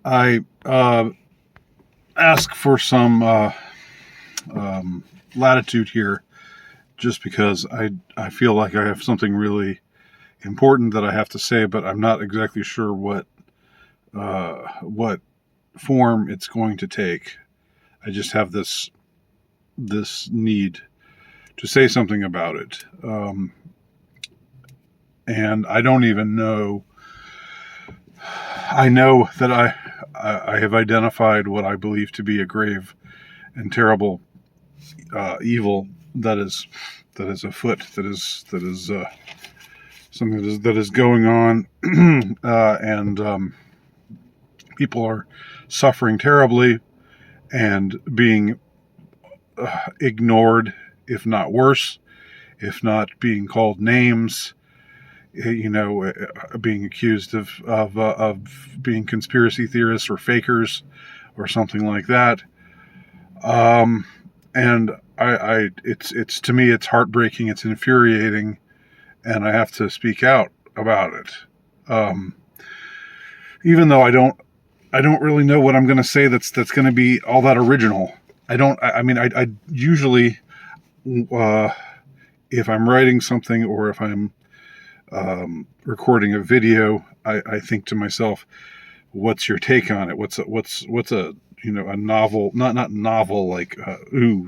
I ask for some latitude here, just because I feel like I have something really important that I have to say, but I'm not exactly sure what form it's going to take. I just have this need to say something about it, and I don't even know. I know that I have identified what I believe to be a grave and terrible evil that is afoot, that is something that is going on, and people are suffering terribly and being ignored, if not worse, if not being called names, being accused of being conspiracy theorists or fakers or something like that. Um, and it's to me, it's heartbreaking, it's infuriating, and I have to speak out about it. Um, Even though I don't really know what I'm going to say that's going to be all that original. I don't. I mean, I usually, uh, if I'm writing something or if I'm recording a video, I think to myself, what's your take on it? What's a a novel, not novel like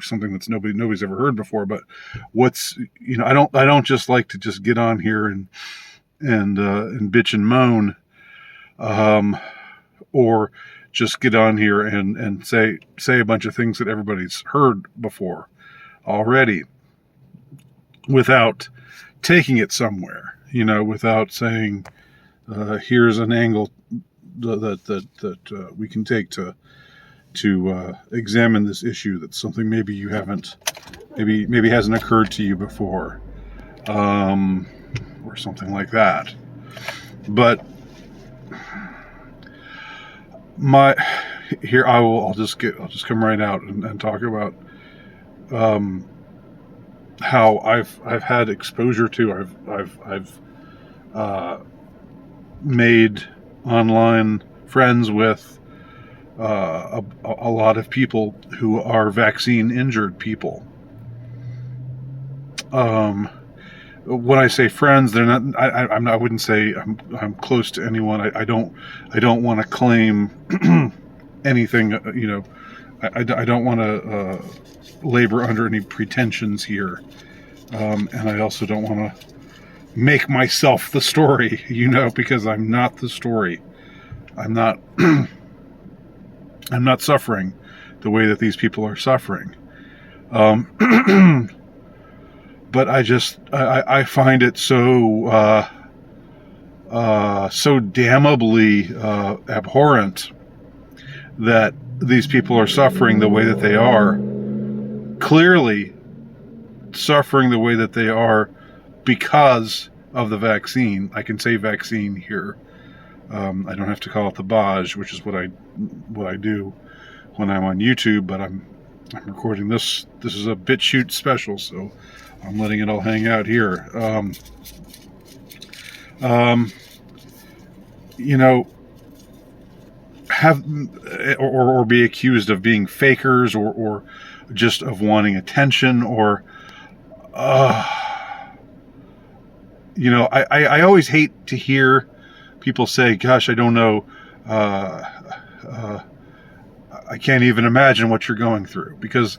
something that's nobody's ever heard before, but what's I don't just like to just get on here and bitch and moan, um, or just get on here and say a bunch of things that everybody's heard before already, without taking it somewhere, without saying, here's an angle that we can take to examine this issue. That's something maybe you haven't, maybe hasn't occurred to you before, um, or something like that. But my here I'll just come right out and talk about um, how I've had exposure to, I've uh, made online friends with a lot of people who are vaccine injured people. Um, when I say friends, they're not. I wouldn't say I'm close to anyone. I don't want to claim anything. I don't want to labor under any pretensions here, and I also don't want to make myself the story. Because I'm not the story. I'm not. I'm not suffering the way that these people are suffering. Um, but I find it so damnably abhorrent that these people are suffering the way that they are, clearly suffering the way that they are because of the vaccine. I can say vaccine here. I don't have to call it the Baj, which is what I do when I'm on YouTube. But I'm recording this. This is a BitChute special, so I'm letting it all hang out here. Um, you know, have or be accused of being fakers, or just of wanting attention, or I always hate to hear people say, "Gosh, I don't know, uh, uh, I can't even imagine what you're going through," because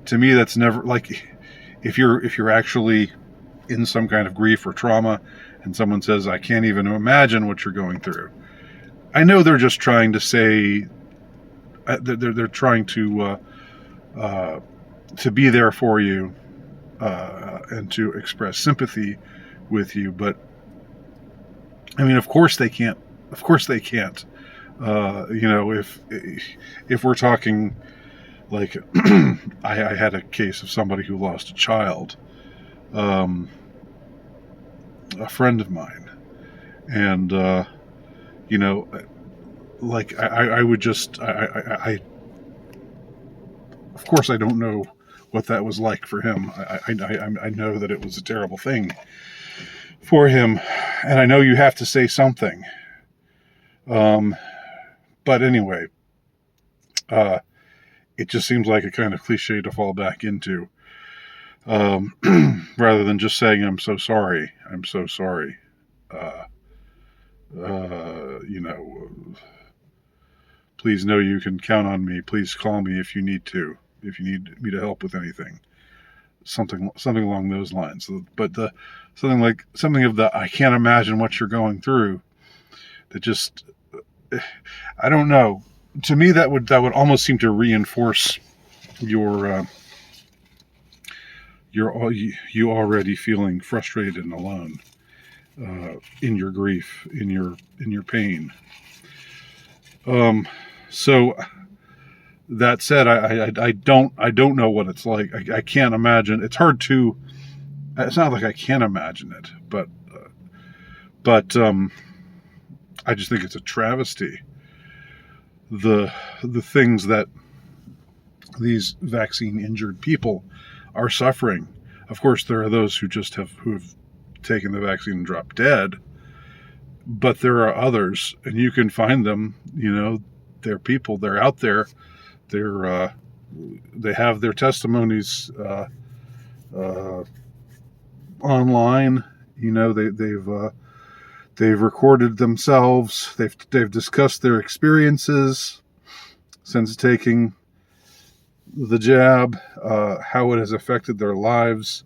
to me that's never like, if you're actually in some kind of grief or trauma, and someone says, "I can't even imagine what you're going through," I know they're just trying to say, they're trying to be there for you, and to express sympathy with you. But I mean, of course they can't. Of course they can't. If we're talking like, I had a case of somebody who lost a child, um, a friend of mine, and you know, like I would just of course I don't know what that was like for him. I know that it was a terrible thing for him, and I know you have to say something. Um, But anyway, it just seems like a kind of cliche to fall back into, rather than just saying, I'm so sorry. I'm so sorry. Please know you can count on me. Please call me if you need to, if you need me to help with anything. Something along those lines. But something of the, I can't imagine what you're going through, that just, I don't know. To me, that would almost seem to reinforce you already feeling frustrated and alone, in your grief, in your pain. So that said, I don't know what it's like. I can't imagine. It's hard to. It's not like I can't imagine it, but I just think it's a travesty. The things that these vaccine injured people are suffering. Of course, there are those who have taken the vaccine and dropped dead, but there are others, and you can find them. They're people. They're out there. They have their testimonies online. They've recorded themselves. They've discussed their experiences since taking the jab, how it has affected their lives,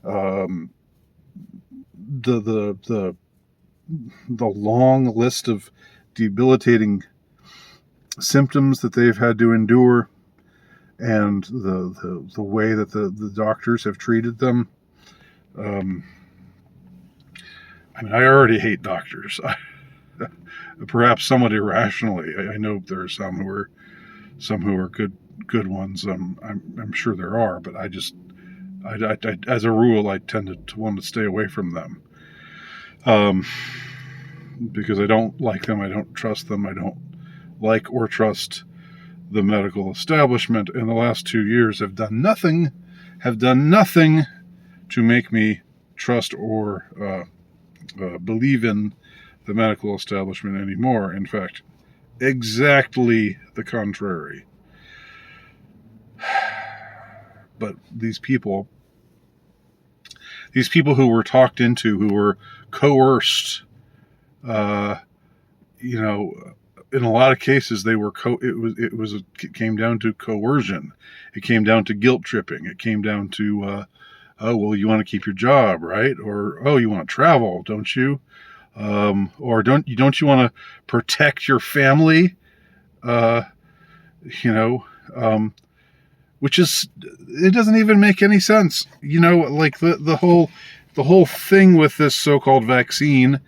the long list of debilitating symptoms that they've had to endure, and the way that the doctors have treated them. I already hate doctors. Perhaps somewhat irrationally. I know there are some who are good ones. I'm sure there are, but I as a rule, I tend to want to stay away from them, because I don't like them. I don't trust them. I don't like or trust the medical establishment. And the last 2 years have done nothing to make me trust or believe in the medical establishment anymore. In fact, exactly the contrary. But these people who were talked into, who were coerced, in a lot of cases they were it came down to coercion. It came down to guilt tripping. It came down to oh, well, you want to keep your job, right? Or, oh, you want to travel, don't you? Or don't you want to protect your family? Which is, it doesn't even make any sense. Like the whole thing with this so-called vaccine,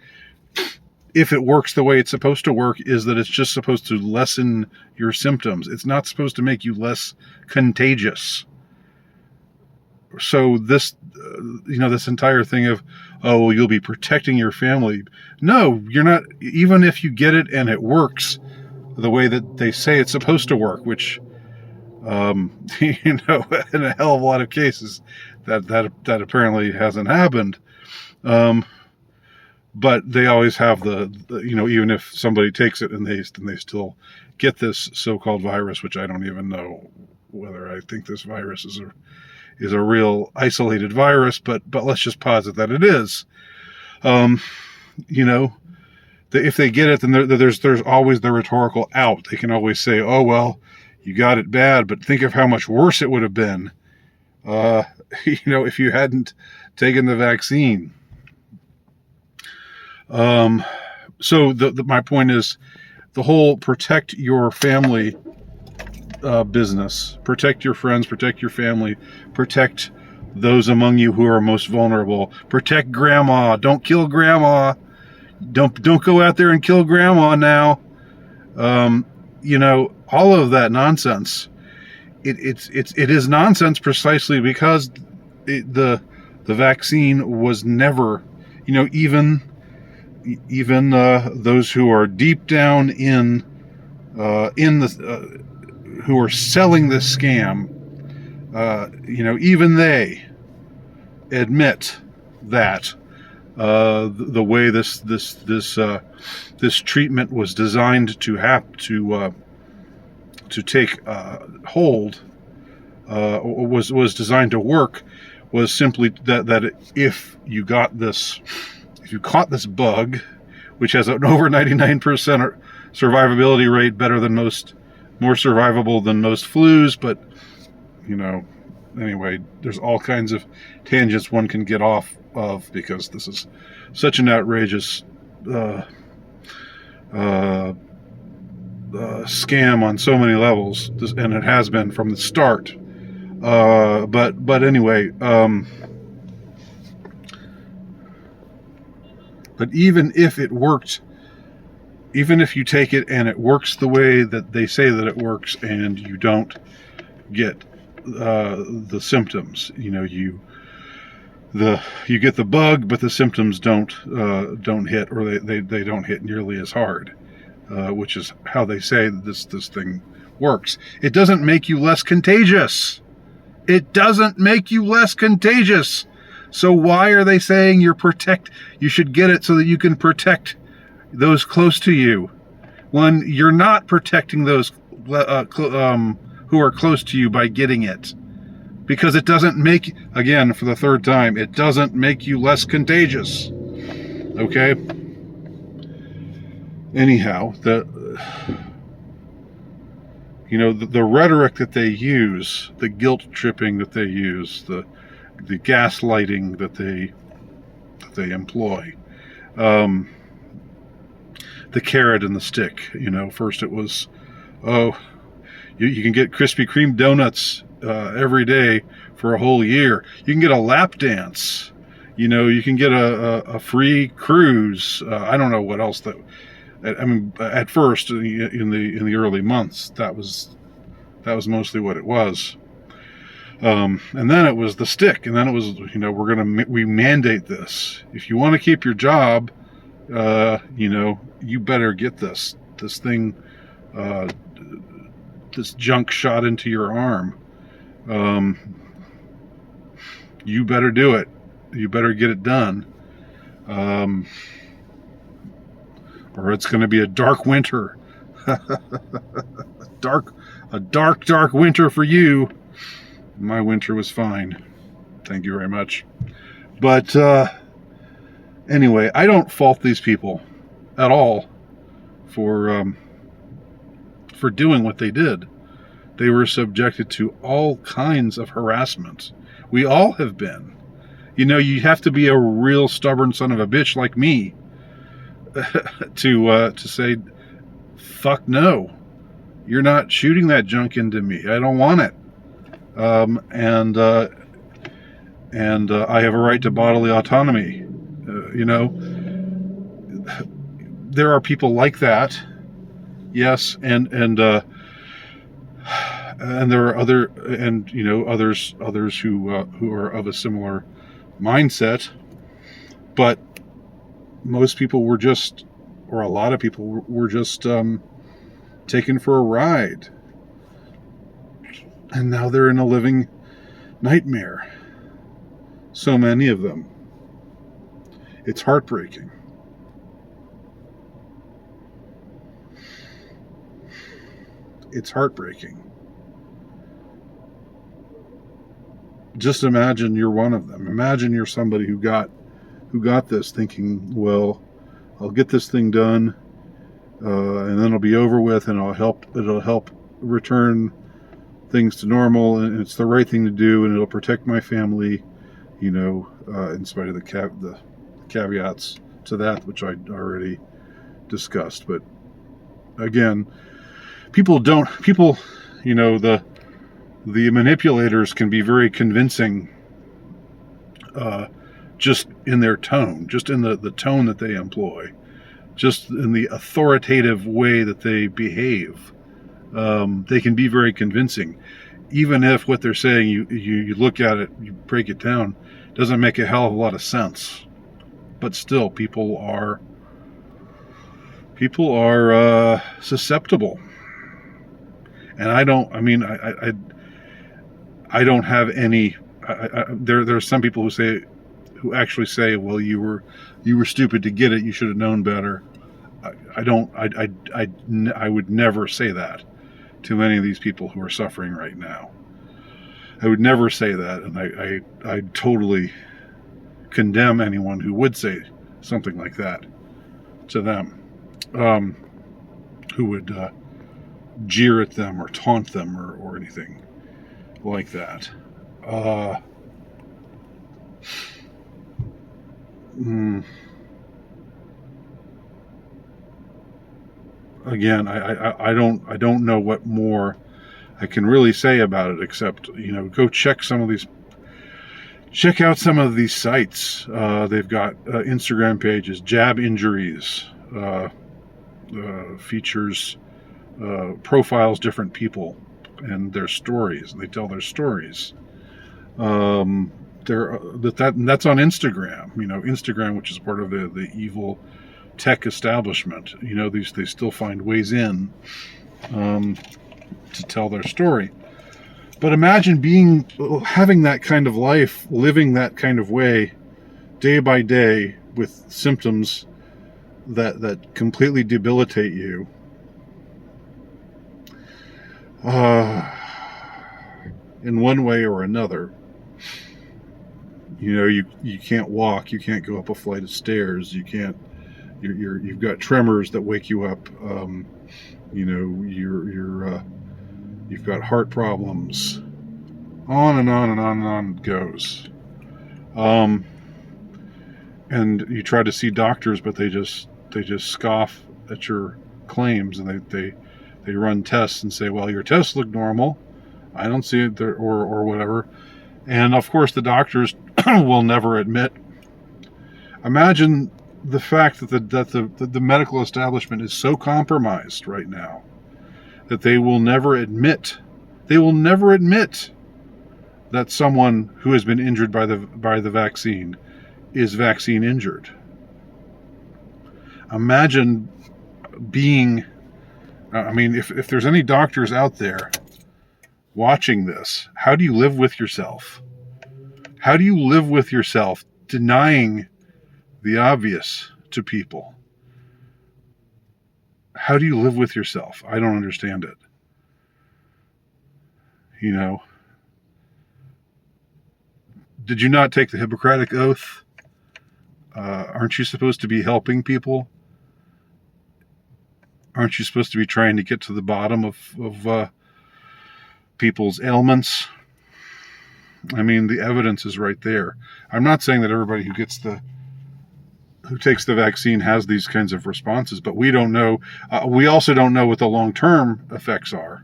if it works the way it's supposed to work, is that it's just supposed to lessen your symptoms. It's not supposed to make you less contagious. So this entire thing of, oh, well, you'll be protecting your family. No, you're not. Even if you get it and it works the way that they say it's supposed to work, which, in a hell of a lot of cases, that apparently hasn't happened. But they always have the even if somebody takes it and they still get this so-called virus, which I don't even know whether I think this virus is a real isolated virus, but let's just posit that it is. If they get it, then there's always the rhetorical out. They can always say, oh, well, you got it bad, but think of how much worse it would have been, if you hadn't taken the vaccine. So my point is, the whole protect your family business, protect your friends, protect your family, protect those among you who are most vulnerable, protect grandma, don't kill grandma, don't go out there and kill grandma now. All of that nonsense. It is nonsense precisely because the vaccine was never, even those who are deep down in the who are selling this scam, even they admit that the way this treatment was designed to take hold, was designed to work, was simply that if you caught this bug, which has an over 99% survivability rate, more survivable than most flus, but anyway, there's all kinds of tangents one can get off of because this is such an outrageous scam on so many levels, and it has been from the start. But anyway, but even if it worked, even if you take it and it works the way that they say that it works, and you don't get the symptoms, you get the bug, but the symptoms don't hit, or they don't hit nearly as hard, which is how they say that this thing works. It doesn't make you less contagious. It doesn't make you less contagious. So why are they saying you should get it so that you can protect those close to you, when you're not protecting those who are close to you by getting it? Because it doesn't make, again, for the third time, it doesn't make you less contagious. Okay? Anyhow, the rhetoric that they use, the guilt tripping that they use, the gaslighting that they employ, the carrot and the stick. First it was, you can get Krispy Kreme donuts every day for a whole year. You can get a lap dance. You can get a free cruise. I don't know what else at first in the early months, that was mostly what it was. And then it was the stick, and then it was, we mandate this. If you want to keep your job, you better get this thing, this junk shot into your arm. You better do it. You better get it done. Or it's going to be a dark winter. a dark winter for you. My winter was fine. Thank you very much. But anyway, I don't fault these people at all for doing what they did. They were subjected to all kinds of harassment. We all have been. You have to be a real stubborn son of a bitch like me to say, fuck no, you're not shooting that junk into me. I don't want it. And I have a right to bodily autonomy. There are people like that, yes, and there are others who are of a similar mindset, but most people were just, or a lot of people were just taken for a ride. And now they're in a living nightmare. So many of them. It's heartbreaking. It's heartbreaking. Just imagine you're one of them. Imagine you're somebody who got this, thinking, well, I'll get this thing done, and then it'll be over with, and it'll help return things to normal, and it's the right thing to do, and it'll protect my family, in spite of the caveats to that, which I already discussed. But again, the manipulators can be very convincing, just in their tone, just in the tone that they employ, just in the authoritative way that they behave. They can be very convincing, even if what they're saying, you look at it, you break it down, doesn't make a hell of a lot of sense. But still, people are susceptible. And I don't have any. There's some people who say, who actually say, well, you were stupid to get it, you should have known better. I would never say that to any of these people who are suffering right now. I would never say that, and I totally condemn anyone who would say something like that to them, who would jeer at them or taunt them or anything like that. Again, I don't know what more I can really say about it, except, go check out some of these sites. They've got Instagram pages. Jab Injuries features profiles different people and their stories. They tell their stories. That's on Instagram. Instagram, which is part of the evil tech establishment. They still find ways in to tell their story. But imagine having that kind of life, living that kind of way, day by day, with symptoms that completely debilitate you. In one way or another. You can't walk, you can't go up a flight of stairs, you've got tremors that wake you up. You've got heart problems. On and on and on and on it goes. And you try to see doctors, but they just scoff at your claims, and they run tests and say, well, your tests look normal, I don't see it there, or whatever. And of course the doctors will never admit. Imagine the fact that the medical establishment is so compromised right now that they will never admit that someone who has been injured by the vaccine is vaccine injured. Imagine if there's any doctors out there watching this, how do you live with yourself? How do you live with yourself denying the obvious to people? How do you live with yourself? I don't understand it. Did you not take the Hippocratic Oath? Aren't you supposed to be helping people? Aren't you supposed to be trying to get to the bottom of people's ailments? The evidence is right there. I'm not saying that everybody who takes the vaccine has these kinds of responses, but we don't know. We also don't know what the long-term effects are.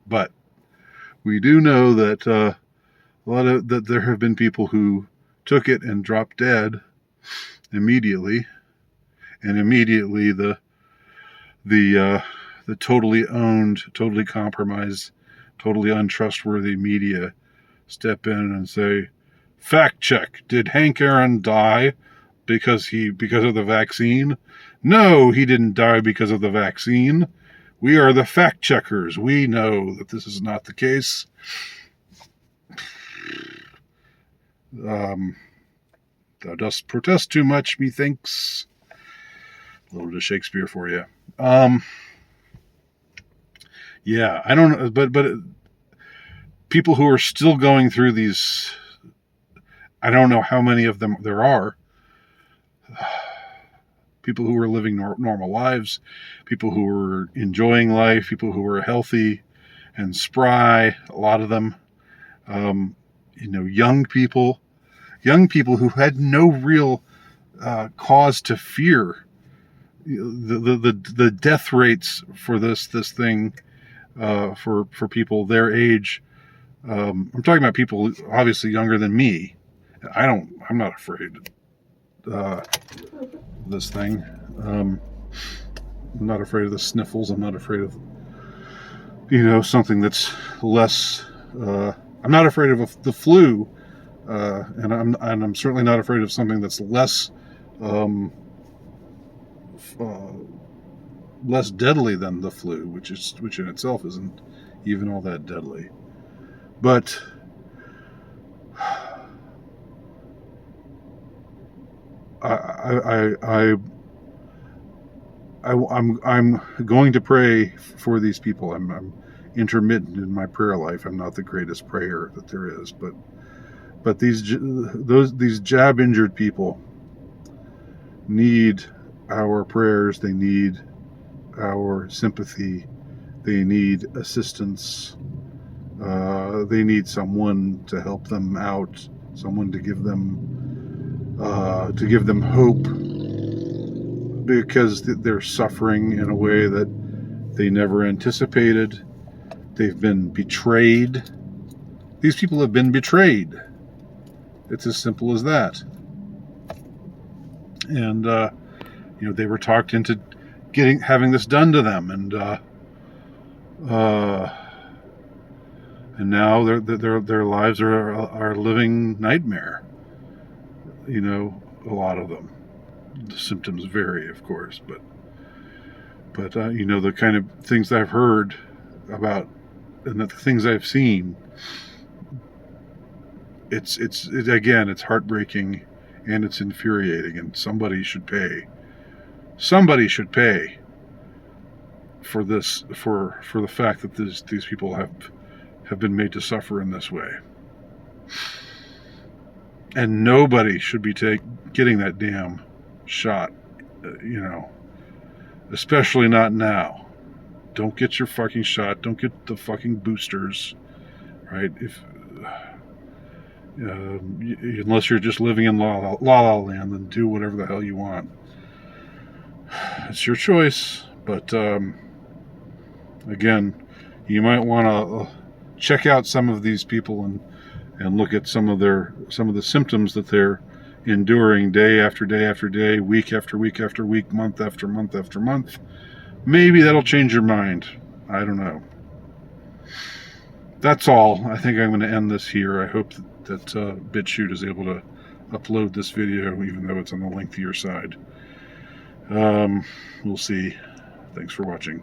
But we do know that that there have been people who took it and dropped dead immediately, and immediately the totally owned, totally compromised, totally untrustworthy media step in and say, fact check, did Hank Aaron die because of the vaccine? No, he didn't die because of the vaccine. We are the fact checkers. We know that this is not the case. Thou dost protest too much, methinks. A little bit of Shakespeare for you. Yeah, I don't know, but people who are still going through these, I don't know how many of them there are. People who are living normal lives, people who are enjoying life, people who are healthy and spry, a lot of them, young people who had no real cause to fear. The death rates for this thing, for people their age, I'm talking about people obviously younger than me. I'm not afraid of this thing. I'm not afraid of the sniffles. I'm not afraid of something that's less. I'm not afraid of the flu, and I'm certainly not afraid of something that's less less deadly than the flu, which in itself isn't even all that deadly. But I'm going to pray for these people. I'm intermittent in my prayer life. I'm not the greatest prayer that there is, but these jab injured people need our prayers. They need our sympathy. They need assistance. They need someone to help them out, someone to give them hope, because they're suffering in a way that they never anticipated. They've been betrayed. These people have been betrayed. It's as simple as that. And they were talked into having this done to them, and now their lives are a living nightmare. A lot of them. The symptoms vary, of course, but the kind of things that I've heard about and the things I've seen, it's heartbreaking and it's infuriating, and somebody should pay. Somebody should pay for this, for the fact that these people have been made to suffer in this way. And nobody should be getting that damn shot, especially not now. Don't get your fucking shot. Don't get the fucking boosters, right? Unless you're just living in La La Land, then do whatever the hell you want. It's your choice, but again, you might want to check out some of these people and look at some of the symptoms that they're enduring day after day after day, week after week after week, month after month after month. Maybe that'll change your mind. I don't know. That's all. I think I'm going to end this here. I hope that BitChute is able to upload this video, even though it's on the lengthier side. We'll see. Thanks for watching.